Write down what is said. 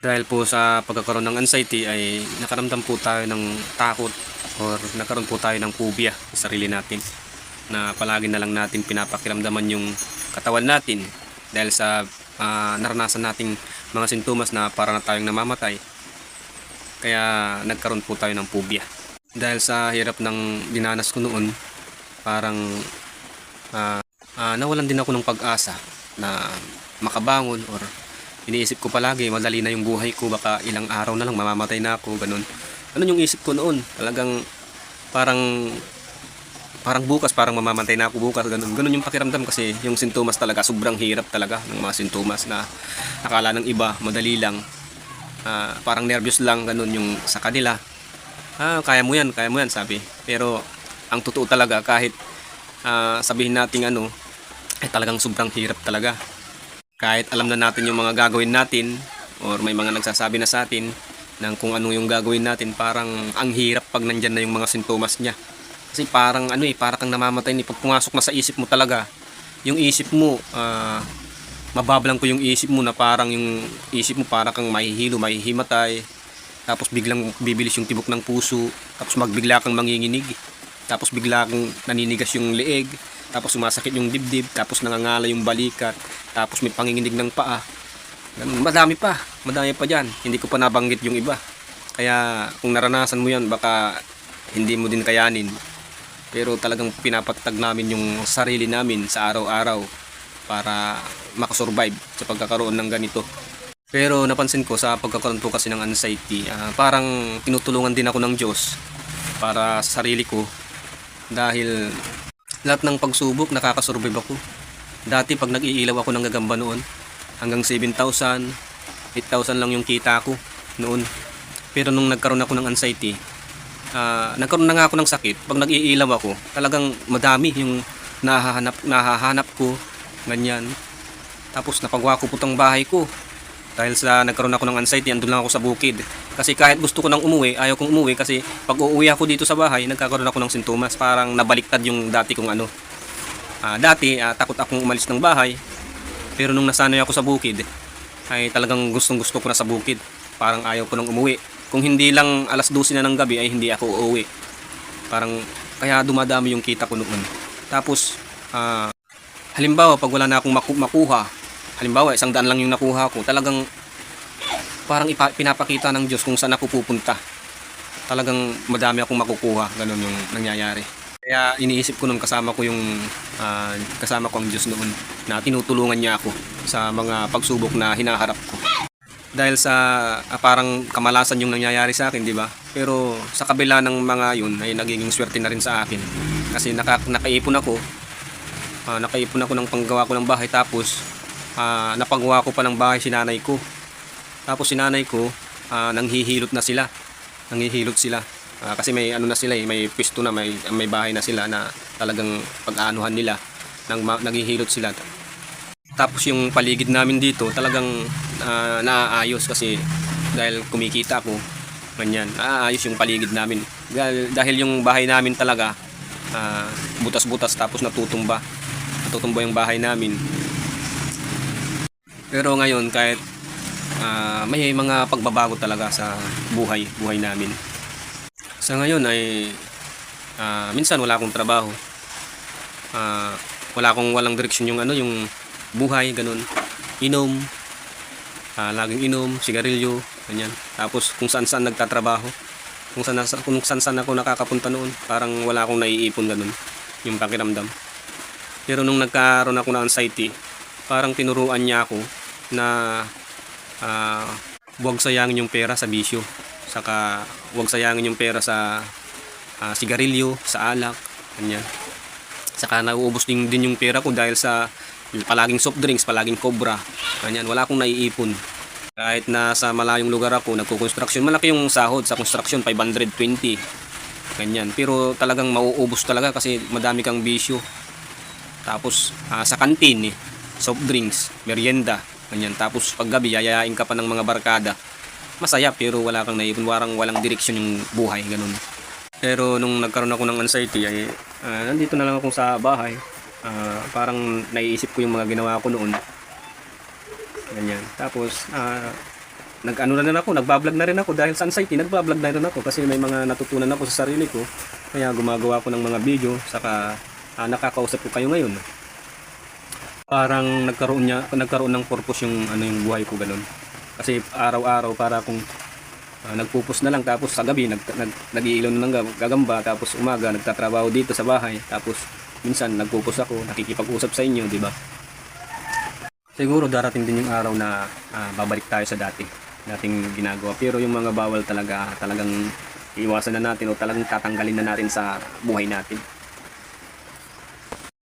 Dahil po sa pagkakaroon ng anxiety ay nakaramdam po tayo ng takot or nagkaroon po tayo ng phobia sa sarili natin na palagi na lang natin pinapakiramdaman yung katawan natin dahil sa naranasan nating mga sintomas na para na tayong namamatay. Kaya nagkaroon po tayo ng phobia. Dahil sa hirap ng dinanas ko noon, parang nawalan din ako ng pag-asa na makabangon or iniisip ko palagi madali na yung buhay ko, baka ilang araw na lang mamamatay na ako, ganun. Ano yung isip ko noon? Talagang parang bukas, parang mamamatay na ako bukas, ganun. Ganun yung pakiramdam kasi yung sintomas talaga, sobrang hirap talaga ng mga sintomas na akala ng iba madali lang. Parang nervous lang, ganun yung sa kanila. Kaya mo yan, sabi. Pero ang totoo talaga, kahit sabihin natin ay talagang sobrang hirap talaga. Kahit alam na natin yung mga gagawin natin or may mga nagsasabi na sa atin ng kung ano yung gagawin natin, parang ang hirap pag nandyan na yung mga sintomas niya. Kasi parang para kang namamatay ni pag pumasok na sa isip mo talaga. Yung isip mo, mababalang ko yung isip mo na parang yung isip mo para kang mahihilo, mahihimatay. Tapos biglang bibilis yung tibok ng puso, tapos magbigla kang manginginig. Tapos bigla kang naninigas yung leeg, tapos sumasakit yung dibdib, tapos nangangala yung balikat, tapos may panginginig ng paa. Madami pa dyan. Hindi ko pa nabanggit yung iba. Kaya kung naranasan mo yan, baka hindi mo din kayanin. Pero talagang pinapatag namin yung sarili namin sa araw-araw para makasurvive sa pagkakaroon ng ganito. Pero napansin ko sa pagkakaroon po kasi ng anxiety, parang tinutulungan din ako ng Diyos para sa sarili ko. Dahil lahat ng pagsubok nakakasurvive ako. Dati pag nag-iilaw ako ng gagamba noon, hanggang 7,000, 8,000 lang yung kita ko noon. Pero nung nagkaroon ako ng anxiety, nagkaroon na nga ako ng sakit. Pag nag-iilaw ako, talagang madami yung nahahanap ko, ganyan. Tapos napagwako po tong bahay ko. Dahil sa nagkaroon ako ng anxiety, andun lang ako sa bukid. Kasi kahit gusto ko nang umuwi, ayaw kong umuwi kasi pag uuwi ako dito sa bahay, nagkakaroon ako ng sintomas. Parang nabaliktad yung dati kong Dati, takot akong umalis ng bahay. Pero nung nasanay ako sa bukid, ay talagang gustong gusto ko na sa bukid. Parang ayaw ko nang umuwi. Kung hindi lang alas 12 na ng gabi, ay hindi ako uuwi. Parang kaya dumadami yung kita ko noon. Tapos, halimbawa, pag wala na akong makuha, halimbawa, 100 lang yung nakuha ko, talagang parang pinapakita ng Diyos kung saan ako pupunta. Talagang madami akong makukuha, ganun yung nangyayari. Kaya iniisip ko nung kasama ko ang Diyos noon, na tinutulungan niya ako sa mga pagsubok na hinaharap ko. Dahil sa parang kamalasan yung nangyayari sa akin, di ba? Pero sa kabila ng mga yun, ay nagiging swerte na rin sa akin. Kasi nakaipon ako ng panggawa ko ng bahay, tapos napagawa ko pa ng bahay sinanay ko. Tapos sinanay ko, nanghihilot sila. Kasi may na sila may pwesto na, may bahay na sila na talagang pag-aanuhan nila, naghihilot sila. Tapos yung paligid namin dito talagang naaayos kasi dahil kumikita ako, ganyan. Naaayos yung paligid namin. Dahil yung bahay namin talaga butas-butas, tapos natutumba yung bahay namin. Pero ngayon kahit may mga pagbabago talaga sa buhay namin. Sa ngayon ay minsan wala akong trabaho. Walang direksyon yung buhay, ganun. Inom, laging inom, sigarilyo, ganyan. Tapos kung saan nagtatrabaho, kung saan ako nakakapunta noon, parang wala akong naiipon, ganun yung pakiramdam. Pero nung nagkaroon ako ng anxiety, parang tinuruan niya ako na huwag sayangin yung pera sa bisyo, saka huwag sayangin yung pera sa sigarilyo, sa alak, ganyan. Saka nauubos din yung pera ko dahil sa palaging soft drinks, palaging Cobra, ganyan. Wala akong naiipon. Kahit nasa malayong lugar ako, nagko-construction, malaki yung sahod sa construction, 520, ganyan. Pero talagang mauubos talaga kasi madami kang bisyo. Tapos sa kantin, soft drinks, merienda, ganyan. Tapos paggabi, yayain ka pa ng mga barkada. Masaya pero wala kang naiipon, walang direksyon yung buhay, ganun. Pero nung nagkaroon ako ng anxiety ay nandito na lang ako sa bahay. Parang naiisip ko yung mga ginawa ko noon, ganyan. Tapos nag-ano na rin ako, nagbablog na rin ako dahil sa anxiety, nagbablog na rin ako kasi may mga natutunan ako sa sarili ko. Kaya gumagawa ako ng mga video, saka nakakausap ko kayo ngayon. Parang nagkaroon ng purpose yung yung buhay ko ganun. Kasi araw-araw para akong nagpupus na lang, tapos sa gabi nag-iilaw na ng gagamba, tapos umaga nagtatrabaho dito sa bahay, tapos minsan nagpupus ako, nakikipag-usap sa inyo, di ba? Siguro darating din yung araw na babalik tayo sa dating ginagawa. Pero yung mga bawal talagang iiwasan na natin o talagang tatanggalin na natin sa buhay natin.